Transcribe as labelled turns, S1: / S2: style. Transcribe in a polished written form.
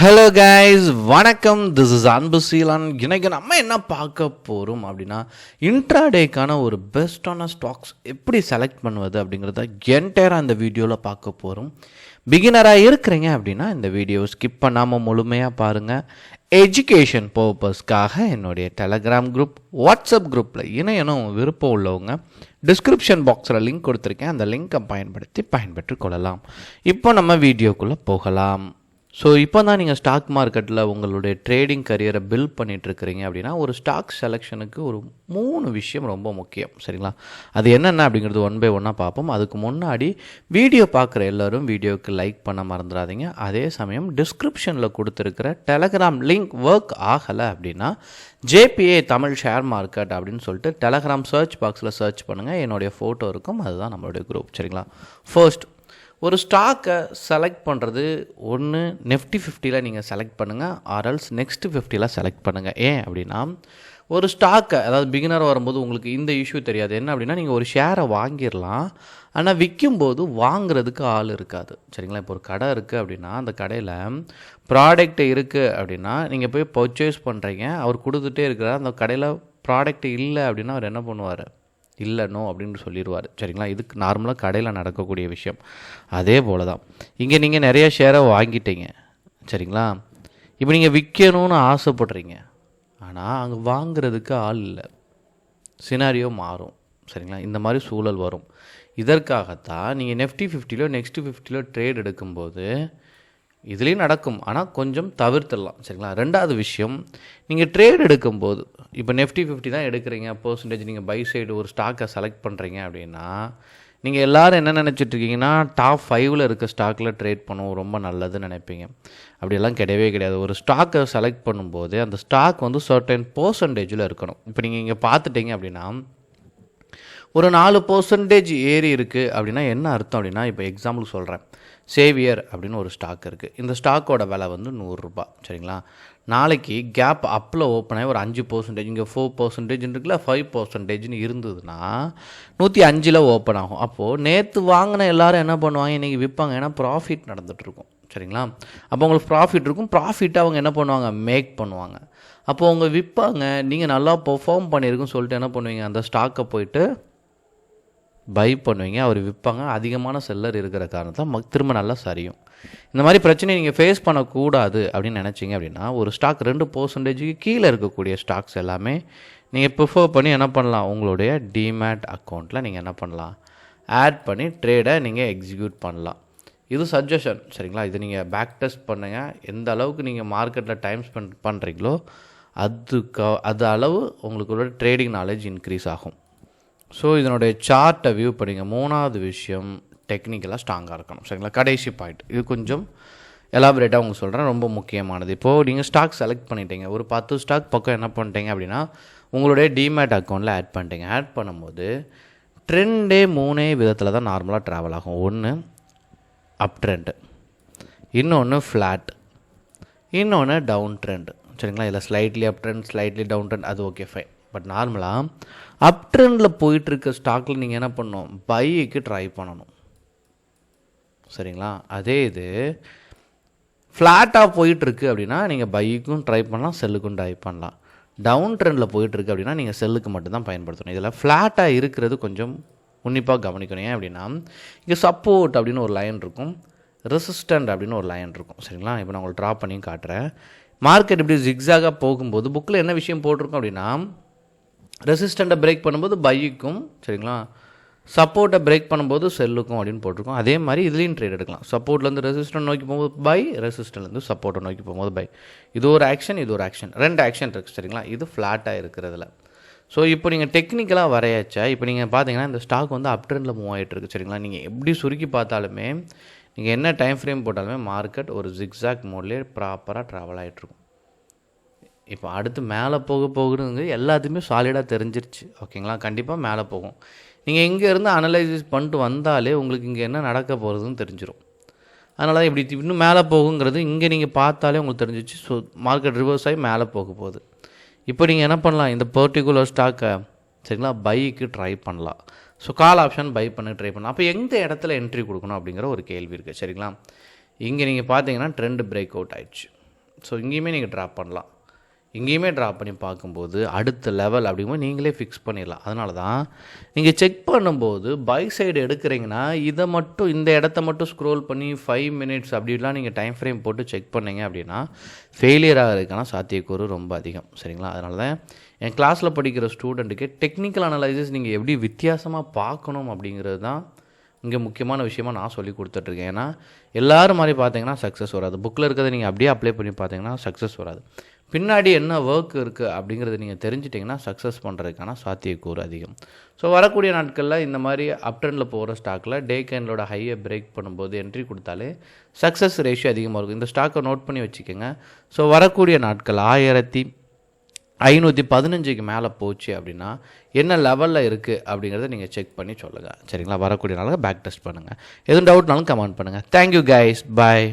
S1: Hello guys, வணக்கம். This is அன்பு சீலன். இன்னைக்கு நம்ம என்ன பார்க்க போகிறோம் அப்படின்னா, இன்ட்ராடேக்கான ஒரு பெஸ்ட்டான ஸ்டாக்ஸ் எப்படி செலக்ட் பண்ணுவது அப்படிங்கிறத என்டையராக இந்த வீடியோவில் பார்க்க போகிறோம். பிகினராக இருக்கிறீங்க அப்படின்னா இந்த வீடியோ ஸ்கிப் பண்ணாமல் முழுமையாக பாருங்கள். எஜுகேஷன் பர்பஸ்க்காக என்னுடைய டெலகிராம் குரூப், வாட்ஸ்அப் குரூப்பில் இணையணும் விருப்பம் உள்ளவங்க டிஸ்கிரிப்ஷன் பாக்ஸில் லிங்க் கொடுத்துருக்கேன். அந்த லிங்க்கை பயன்பெற்று கொள்ளலாம். இப்போ நம்ம வீடியோக்குள்ளே போகலாம். ஸோ இப்போ தான் நீங்கள் ஸ்டாக் மார்க்கெட்டில் உங்களுடைய ட்ரேடிங் கரியரை பில்ட் பண்ணிகிட்ருக்கிறீங்க அப்படின்னா, ஒரு ஸ்டாக் செலெக்ஷனுக்கு ஒரு 3 விஷயம் ரொம்ப முக்கியம். சரிங்களா? அது என்னென்ன அப்படிங்கிறது ஒன் பை ஒன்னாக பார்ப்போம். அதுக்கு முன்னாடி வீடியோ பார்க்குற எல்லோரும் வீடியோவுக்கு லைக் பண்ண மறந்துடாதீங்க. அதே சமயம் டிஸ்கிரிப்ஷனில் கொடுத்துருக்கிற டெலகிராம் லிங்க் ஒர்க் ஆகலை அப்படின்னா, ஜேபிஏ தமிழ் ஷேர் மார்க்கெட் அப்படின்னு சொல்லிட்டு டெலகிராம் சர்ச் பாக்ஸில் சர்ச் பண்ணுங்கள். என்னுடைய ஃபோட்டோ இருக்கும், அதுதான் நம்மளுடைய குரூப். சரிங்களா? ஃபர்ஸ்ட், ஒரு ஸ்டாக்கை செலக்ட் பண்ணுறது ஒன்று நிஃப்டி 50ல் நீங்கள் செலக்ட் பண்ணுங்கள், ஆர்எல்ஸ் நெக்ஸ்ட் 50ல் செலக்ட் பண்ணுங்கள். ஏன் அப்படின்னா, ஒரு ஸ்டாக்கை, அதாவது பிகினர் வரும்போது உங்களுக்கு இந்த இஷ்யூ தெரியாது. என்ன அப்படின்னா, நீங்கள் ஒரு ஷேரை வாங்கிடலாம், ஆனால் விற்கும்போது வாங்குறதுக்கு ஆள் இருக்காது. சரிங்களா? இப்போ ஒரு கடை இருக்குது அப்படின்னா, அந்த கடையில் ப்ராடக்ட் இருக்குது அப்படின்னா நீங்கள் போய் பர்ச்சேஸ் பண்ணுறீங்க, அவர் கொடுத்துட்டே இருக்கிறார். அந்த கடையில் ப்ராடக்ட் இல்லை அப்படின்னா அவர் என்ன பண்ணுவார்? இல்லை, நோ அப்படின்னு சொல்லிடுவார். சரிங்களா? இதுக்கு நார்மலாக கடையில் நடக்கக்கூடிய விஷயம். அதே போல் தான் இங்கே நீங்கள் நிறைய ஷேரை வாங்கிட்டீங்க. சரிங்களா? இப்போ நீங்கள் விற்கணும்னு ஆசைப்படுறீங்க, ஆனால் அங்கே வாங்கிறதுக்கு ஆள் இல்லை. சினாரியோ மாறும். சரிங்களா? இந்த மாதிரி சூழல் வரும். இதற்காகத்தான் நீங்கள் நிஃப்டி 50லையோ நெக்ஸ்ட் 50லையோ ட்ரேட் எடுக்கும்போது இதுலேயும் நடக்கும், ஆனால் கொஞ்சம் தவிர்த்துடலாம். சரிங்களா? ரெண்டாவது விஷயம், நீங்கள் ட்ரேட் எடுக்கும்போது இப்போ நிஃப்டி 50 தான் எடுக்கிறீங்க, பர்சன்டேஜ் நீங்கள் பை சைடு ஒரு ஸ்டாக்கை செலக்ட் பண்ணுறீங்க அப்படின்னா, நீங்கள் எல்லோரும் என்ன நினச்சிட்ருக்கீங்கன்னா, டாப் 5ல் இருக்க ஸ்டாக்கில் ட்ரேட் பண்ணுவோம், ரொம்ப நல்லதுன்னு நினைப்பீங்க. அப்படியெல்லாம் கிடையவே கிடையாது. ஒரு ஸ்டாக்கை செலக்ட் பண்ணும்போது அந்த ஸ்டாக் வந்து சர்டன் பர்சன்டேஜில் இருக்கணும். இப்போ நீங்கள் இங்கே பார்த்துட்டீங்க அப்படின்னா, ஒரு 4% ஏறி இருக்குது அப்படின்னா என்ன அர்த்தம் அப்படின்னா, இப்போ எக்ஸாம்பிள் சொல்கிறேன், சேவியர் அப்படின்னு ஒரு ஸ்டாக் இருக்குது. இந்த ஸ்டாக்கோட விலை வந்து 100 ரூபா. சரிங்களா? நாளைக்கு கேப் அப்பில் ஓப்பன் ஆகி ஒரு 5%, இங்கே 4% இருக்குல்ல, 5% இருந்ததுன்னா 105ல் ஓப்பன் ஆகும். அப்போது நேற்று வாங்கின எல்லோரும் என்ன பண்ணுவாங்க? இன்றைக்கி விற்பாங்க. ஏன்னா ப்ராஃபிட் நடந்துகிட்ருக்கும். சரிங்களா? அப்போ உங்களுக்கு ப்ராஃபிட் இருக்கும். ப்ராஃபிட்டை அவங்க என்ன பண்ணுவாங்க? மேக் பண்ணுவாங்க. அப்போது அவங்க விற்பாங்க. நீங்கள் நல்லா பெர்ஃபார்ம் பண்ணியிருக்குன்னு சொல்லிட்டு என்ன பண்ணுவீங்க? அந்த ஸ்டாக்கை போயிட்டு பை பண்ணுவீங்க. அவர் விற்பாங்க. அதிகமான செல்லர் இருக்கிற காரணத்தில் திரும்ப நல்லா சரியும். இந்த மாதிரி பிரச்சனையை நீங்கள் ஃபேஸ் பண்ணக்கூடாது அப்படின்னு நினச்சிங்க அப்படின்னா, ஒரு ஸ்டாக் 2% கீழே இருக்கக்கூடிய ஸ்டாக்ஸ் எல்லாமே நீங்கள் ப்ரிஃபர் பண்ணி என்ன பண்ணலாம்? உங்களுடைய டிமேட் அக்கௌண்ட்டில் நீங்கள் என்ன பண்ணலாம்? ஆட் பண்ணி ட்ரேடை நீங்கள் எக்ஸிக்யூட் பண்ணலாம். இது சஜஷன். சரிங்களா? இது நீங்கள் பேக் டெஸ்ட் பண்ணுங்கள். எந்த அளவுக்கு நீங்கள் மார்க்கெட்டில் டைம் ஸ்பெண்ட் பண்ணுறீங்களோ அது அளவு உங்களுக்குள்ள ட்ரேடிங் நாலேஜ் இன்க்ரீஸ் ஆகும். ஸோ இதனுடைய சார்ட்டை வியூ பண்ணிங்க. 3வது விஷயம், டெக்னிக்கலாக ஸ்ட்ராங்காக இருக்கணும். சரிங்களா? கடைசி பாயிண்ட், இது கொஞ்சம் எலாபரேட்டாக உங்களுக்கு சொல்கிறேன், ரொம்ப முக்கியமானது. இப்போது நீங்கள் ஸ்டாக் செலக்ட் பண்ணிட்டீங்க, ஒரு 10 ஸ்டாக் பக்கம் என்ன பண்ணிட்டீங்க அப்படின்னா, உங்களுடைய டிமேட் அக்கௌண்ட்டில் ஆட் பண்ணிட்டீங்க. ஆட் பண்ணும்போது ட்ரெண்டே 3 விதத்தில் தான் நார்மலாக ட்ராவல் ஆகும். ஒன்று அப் ட்ரெண்டு, இன்னொன்று ஃப்ளாட், இன்னொன்று டவுன் ட்ரெண்டு. சரிங்களா? இல்லை slightly up trend, slightly down trend, அது ஓகே ஃபைன். பட் நார்மலாக அப் ட்ரெண்டில் போயிட்டுருக்க ஸ்டாக்கில் நீங்கள் என்ன பண்ணணும்? பைக்கு ட்ரை பண்ணணும். சரிங்களா? அதே இது ஃப்ளாட்டாக போயிட்டுருக்கு அப்படின்னா நீங்கள் பைக்கும் ட்ரை பண்ணலாம், செல்லுக்கும் ட்ரை பண்ணலாம். டவுன் ட்ரெண்டில் போயிட்டுருக்கு அப்படின்னா நீங்கள் செல்லுக்கு மட்டும்தான் பயன்படுத்தணும். இதில் ஃப்ளாட்டாக இருக்கிறது கொஞ்சம் உன்னிப்பாக கவனிக்கணும். ஏன் அப்படின்னா, இங்கே சப்போர்ட் அப்படின்னு ஒரு லைன் இருக்கும், ரெசிஸ்டண்ட் அப்படின்னு ஒரு லைன் இருக்கும். சரிங்களா? இப்போ நான் உங்களுக்கு ட்ரா பண்ணி காட்டுறேன். மார்க்கெட் இப்படி ஜிக்ஸாகாக போகும்போது புக்கில் என்ன விஷயம் போட்டிருக்கோம் அப்படின்னா, ரெசிஸ்டண்ட்டை பிரேக் பண்ணும்போது பைக்கும், சரிங்களா, சப்போர்ட்டை பிரேக் பண்ணும்போது செல்லுக்கும் அப்படின்னு போட்டிருக்கோம். அதே மாதிரி இதுலேயும் ட்ரேட் எடுக்கலாம். சப்போர்ட்லேருந்து ரெசிஸ்டன்ட் நோக்கி போகும்போது பை, ரெசிஸ்டன்ட்லேருந்து சப்போர்ட்டை நோக்கி போகும்போது பை. இது ஒரு ஆக்ஷன், இது ஒரு ஆக்ஷன், 2 ஆக்ஷன் இருக்குது. சரிங்களா? இது ஃப்ளாட்டாக இருக்கிறதுல. ஸோ இப்போ நீங்கள் டெக்னிக்கலாக வரையாச்சா, இப்போ நீங்கள் பார்த்தீங்கன்னா இந்த ஸ்டாக் வந்து அப் ட்ரெண்டில் மூவ் ஆகிட்டு இருக்குது. சரிங்களா? நீங்கள் எப்படி சுருக்கி பார்த்தாலுமே, நீங்கள் என்ன டைம் ஃப்ரேம் போட்டாலுமே மார்க்கெட் ஒரு ஜிக்ஸாக் மோட்லேயே ப்ராப்பராக ட்ராவல் ஆகிட்ருக்கும். இப்போ அடுத்து மேலே போகுதுங்க எல்லாத்தையுமே சாலிடாக தெரிஞ்சிருச்சு. ஓகேங்களா? கண்டிப்பாக மேலே போகும். நீங்கள் இங்கேருந்து அனலைசிஸ் பண்ணிட்டு வந்தாலே உங்களுக்கு இங்கே என்ன நடக்க போகிறதுன்னு தெரிஞ்சிடும். அதனால தான் இப்படி இன்னும் மேலே போகுங்கிறது இங்கே நீங்கள் பார்த்தாலே உங்களுக்கு தெரிஞ்சிச்சு. ஸோ மார்க்கெட் ரிவர்ஸ் ஆகி மேலே போக போகுது. இப்போ நீங்கள் என்ன பண்ணலாம்? இந்த பர்டிகுலர் ஸ்டாக்கை, சரிங்களா, பைக்கு ட்ரை பண்ணலாம். ஸோ கால் ஆப்ஷன் பை பண்ண ட்ரை பண்ணலாம். அப்போ எந்த இடத்துல என்ட்ரி கொடுக்கணும் அப்படிங்கிற ஒரு கேள்வி இருக்குது. சரிங்களா? இங்கே நீங்கள் பார்த்தீங்கன்னா ட்ரெண்டு பிரேக் அவுட் ஆயிடுச்சு. ஸோ இங்கேயுமே நீங்கள் ட்ராப் பண்ணலாம். இங்கேயுமே ட்ராப் பண்ணி பார்க்கும்போது அடுத்த லெவல் அப்படிங்கும்போது நீங்களே ஃபிக்ஸ் பண்ணிடலாம். அதனால தான் நீங்கள் செக் பண்ணும்போது பை சைடு எடுக்கிறீங்கன்னா இதை மட்டும் இந்த இடத்த மட்டும் ஸ்க்ரோல் பண்ணி 5 மினிட்ஸ் அப்படிலாம் நீங்கள் டைம் ஃப்ரேம் போட்டு செக் பண்ணீங்க அப்படின்னா ஃபெயிலியர் ஆகிறதுக்கான சாத்தியக்கூறு ரொம்ப அதிகம். சரிங்களா? அதனால தான் என் கிளாஸில் படிக்கிற ஸ்டூடெண்ட்டுக்கு டெக்னிக்கல் அனலைசிஸ் நீங்கள் எப்படி வித்தியாசமாக பார்க்கணும் அப்படிங்கிறது தான் இங்கே முக்கியமான விஷயமாக நான் சொல்லி கொடுத்துட்ருக்கேன். ஏன்னா எல்லோரும் மாதிரி பார்த்தீங்கன்னா சக்ஸஸ் வராது. புக்கில் இருக்கிறத நீங்கள் அப்படியே அப்ளை பண்ணி பார்த்தீங்கன்னா சக்ஸஸ் வராது. பின்னாடி என்ன ஒர்க் இருக்குது அப்படிங்கிறத நீங்கள் தெரிஞ்சிட்டிங்கன்னா சக்ஸஸ் பண்ணுறதுக்கான சாத்தியக்கூறு அதிகம். ஸோ வரக்கூடிய நாட்களில் இந்த மாதிரி அப் ட்ரெண்டில் போகிற ஸ்டாக்கில் டே கேண்டலோட ஹையை பிரேக் பண்ணும்போது என்ட்ரி கொடுத்தாலே சக்ஸஸ் ரேஷியோ அதிகமாக இருக்கும். இந்த ஸ்டாக்கை நோட் பண்ணி வச்சுக்கோங்க. ஸோ வரக்கூடிய நாட்கள் 1515க்கு மேலே போச்சு அப்படின்னா என்ன லெவலில் இருக்குது அப்படிங்கிறத நீங்கள் செக் பண்ணி சொல்லுங்கள். சரிங்களா? வரக்கூடிய நாளில் பேக் டெஸ்ட் பண்ணுங்கள். எதுவும் டவுட்னாலும் கமெண்ட் பண்ணுங்கள். Thank you guys. பாய்.